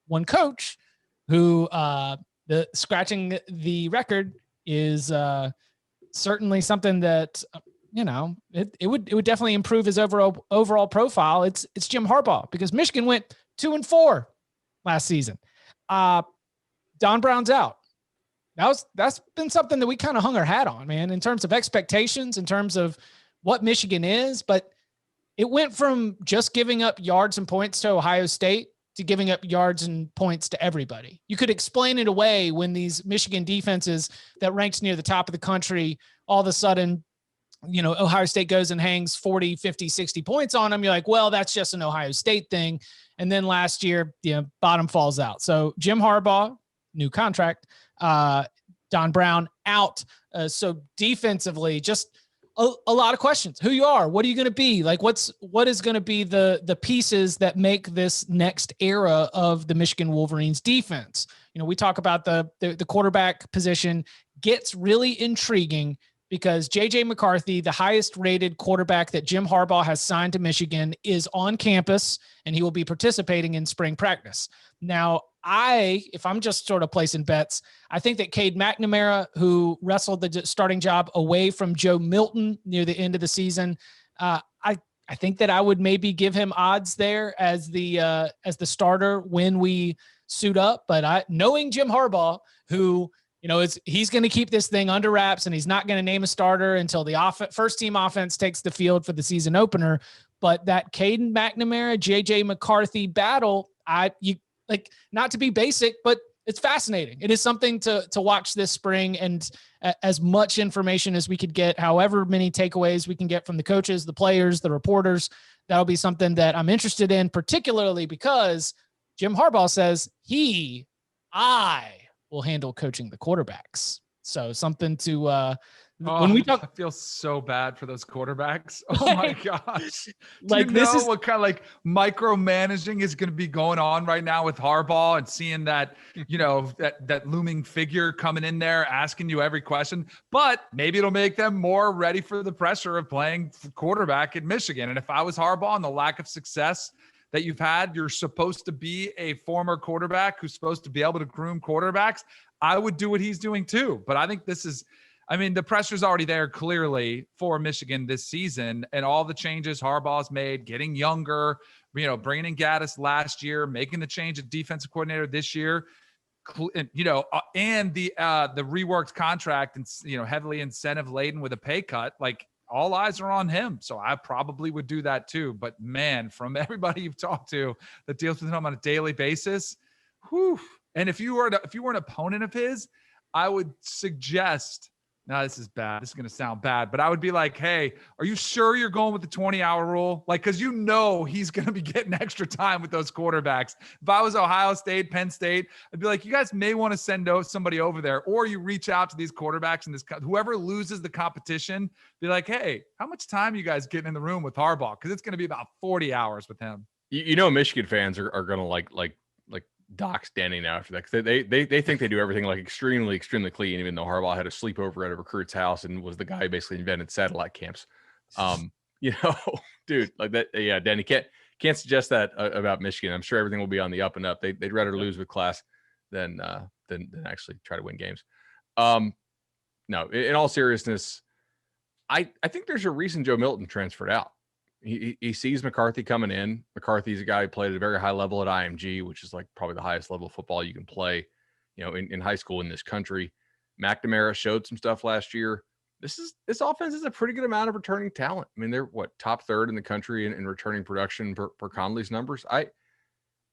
one coach who the scratching the record is certainly something that it would definitely improve his overall profile. It's Jim Harbaugh, because Michigan went 2-4 last season. Don Brown's out. That's been something that we kind of hung our hat on, man, in terms of expectations, in terms of what Michigan is. But it went from just giving up yards and points to Ohio State to giving up yards and points to everybody. You could explain it away when these Michigan defenses that ranks near the top of the country, all of a sudden, Ohio State goes and hangs 40, 50, 60 points on them. You're like, well, that's just an Ohio State thing. And then last year, bottom falls out. So Jim Harbaugh, new contract, Don Brown out. So defensively, just a lot of questions. Who you are, what are you going to be? Like, what is going to be the pieces that make this next era of the Michigan Wolverines defense? We talk about the quarterback position gets really intriguing because J.J. McCarthy, the highest rated quarterback that Jim Harbaugh has signed to Michigan, is on campus and he will be participating in spring practice. Now, if I'm just sort of placing bets, I think that Cade McNamara, who wrestled the starting job away from Joe Milton near the end of the season, I think that I would maybe give him odds there as the starter when we suit up. But knowing Jim Harbaugh, who he's going to keep this thing under wraps and he's not going to name a starter until the first team offense takes the field for the season opener. But that Caden McNamara, JJ McCarthy battle, not to be basic, but it's fascinating. It is something to watch this spring, and as much information as we could get, however many takeaways we can get from the coaches, the players, the reporters, that'll be something that I'm interested in, particularly because Jim Harbaugh says I will handle coaching the quarterbacks. So something to when we talk, I feel so bad for those quarterbacks. Oh my gosh. This is what kind of micromanaging is going to be going on right now with Harbaugh, and seeing that, that looming figure coming in there, asking you every question, but maybe it'll make them more ready for the pressure of playing quarterback in Michigan. And if I was Harbaugh and the lack of success that you've had, you're supposed to be a former quarterback who's supposed to be able to groom quarterbacks. I would do what he's doing too. But I think the pressure's already there clearly for Michigan this season, and all the changes Harbaugh's made, getting younger, bringing in Gaddis last year, making the change at defensive coordinator this year, and the reworked contract and, heavily incentive laden with a pay cut, all eyes are on him. So I probably would do that too. But man, from everybody you've talked to that deals with him on a daily basis, whew. And if you were an opponent of his, I would suggest, now this is bad, this is going to sound bad, but I would be like, hey, are you sure you're going with the 20-hour rule? Because he's going to be getting extra time with those quarterbacks. If I was Ohio State, Penn State, I'd be like, you guys may want to send somebody over there, or you reach out to these quarterbacks and whoever loses the competition, be like, hey, how much time are you guys getting in the room with Harbaugh? Because it's going to be about 40 hours with him. Michigan fans are going to like Doc standing now after that, because they think they do everything extremely, extremely clean, even though Harbaugh had a sleepover at a recruit's house and was the guy who basically invented satellite camps. Dude, like that. Yeah, Danny can't suggest that about Michigan. I'm sure everything will be on the up and up. They'd rather lose with class than actually try to win games. No, in all seriousness, I think there's a reason Joe Milton transferred out. He sees McCarthy coming in. McCarthy's a guy who played at a very high level at IMG, which is probably the highest level of football you can play, in high school in this country. McNamara showed some stuff last year. This offense is a pretty good amount of returning talent. I mean, they're top third in the country in returning production per Conley's numbers. I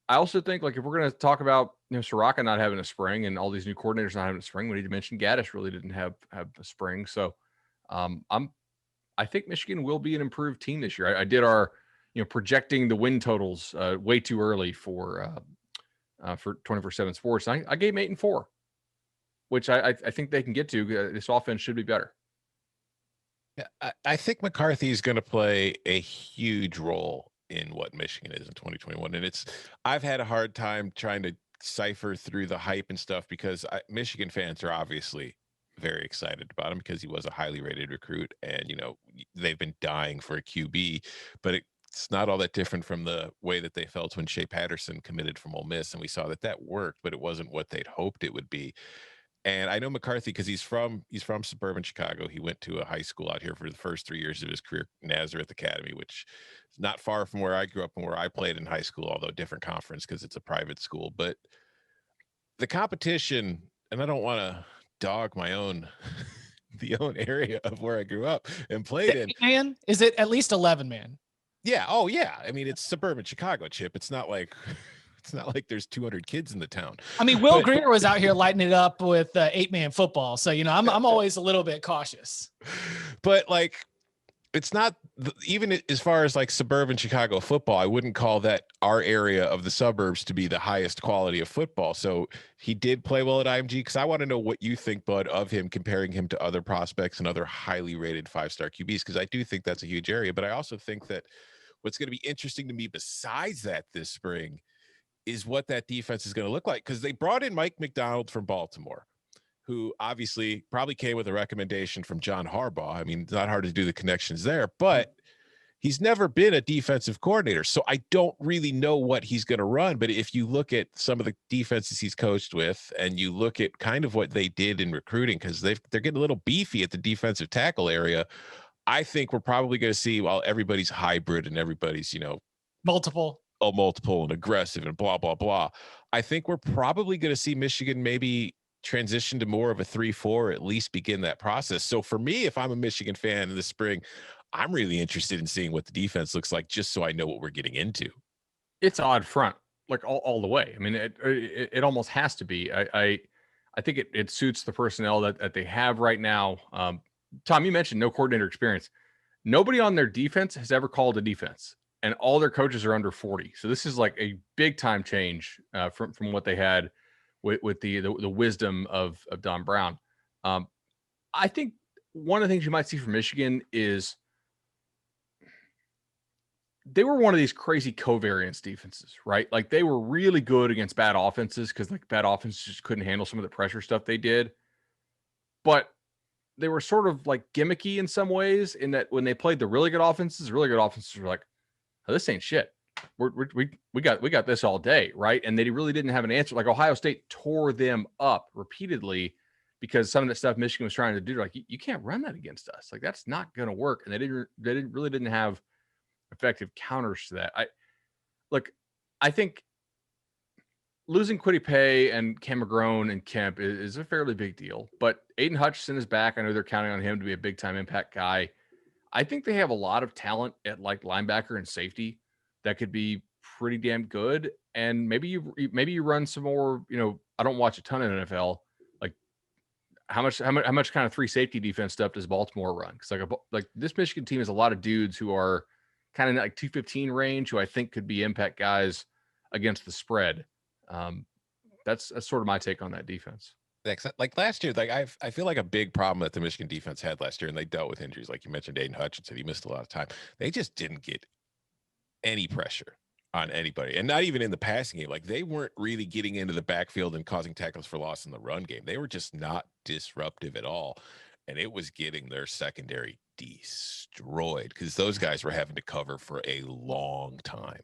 also think if we're going to talk about Soraka not having a spring and all these new coordinators not having a spring, we need to mention Gaddis really didn't have a spring. So I think Michigan will be an improved team this year. I did our, projecting the win totals way too early for 24/7 Sports. I gave 8-4, which I think they can get to. This offense should be better. Yeah, I think McCarthy is going to play a huge role in what Michigan is in 2021, and I've had a hard time trying to cipher through the hype and stuff, because Michigan fans are obviously very excited about him because he was a highly rated recruit, and they've been dying for a QB, but it It's not all that different from the way that they felt when Shea Patterson committed from Ole Miss, and we saw that worked, but it wasn't what they'd hoped it would be. And I know McCarthy because he's from suburban Chicago. He went to a high school out here for the first 3 years of his career, Nazareth Academy, which is not far from where I grew up and where I played in high school, although different conference because it's a private school. But the competition, and I don't want to dog my own the own area of where I grew up and played in. Man, is it at least 11 man? Yeah. Oh, yeah. I mean, it's suburban Chicago, Chip. It's not like there's 200 kids in the town. I mean, Will Greer was out here lighting it up with 8-man football. So, you know, I'm always a little bit cautious. But like, it's not even as far as like suburban Chicago football. I wouldn't call that our area of the suburbs to be the highest quality of football. So he did play well at IMG, because I want to know what you think, Bud, of him, comparing him to other prospects and other highly rated 5-star QBs, because I do think that's a huge area. But I also think that what's going to be interesting to me besides that this spring is what that defense is going to look like, because they brought in Mike McDonald from Baltimore, who obviously probably came with a recommendation from John Harbaugh. I mean, it's not hard to do the connections there, but he's never been a defensive coordinator. So I don't really know what he's going to run. But if you look at some of the defenses he's coached with, and you look at kind of what they did in recruiting, because they're getting a little beefy at the defensive tackle area, I think we're probably going to see, while everybody's hybrid and everybody's, Multiple and aggressive and blah, blah, blah, I think we're probably going to see Michigan maybe transition to more of a 3-4, or at least begin that process. So for me, if I'm a Michigan fan in the spring, I'm really interested in seeing what the defense looks like, just so I know what we're getting into. It's odd front, like all the way. I mean, it almost has to be. I think it suits the personnel that they have right now. Tom, you mentioned no coordinator experience. Nobody on their defense has ever called a defense, and all their coaches are under 40. So this is like a big time change from what they had with the wisdom of Don Brown. I think one of the things you might see from Michigan is they were one of these crazy covariance defenses, right? Like they were really good against bad offenses, because like bad offenses just couldn't handle some of the pressure stuff they did. But they were sort of like gimmicky in some ways, in that when they played the really good offenses were like, oh, this ain't shit. We got this all day, right? And they really didn't have an answer. Like Ohio State tore them up repeatedly because some of the stuff Michigan was trying to do, like you can't run that against us. Like that's not going to work. And they really didn't have effective counters to that. I think losing Kwity Paye and Cam McGrone and Kemp is a fairly big deal, but Aiden Hutchinson is back. I know they're counting on him to be a big time impact guy. I think they have a lot of talent at like linebacker and safety that could be pretty damn good. And maybe you run some more, I don't watch a ton of NFL. Like how much kind of 3 safety defense stuff does Baltimore run? Because like this Michigan team is a lot of dudes who are kind of like 215 range, who I think could be impact guys against the spread. That's sort of my take on that defense. Like last year, like I feel like a big problem that the Michigan defense had last year, and they dealt with injuries. Like you mentioned, Aiden Hutchinson, he missed a lot of time. They just didn't get any pressure on anybody, and not even in the passing game. Like they weren't really getting into the backfield and causing tackles for loss in the run game. They were just not disruptive at all, and it was getting their secondary destroyed because those guys were having to cover for a long time.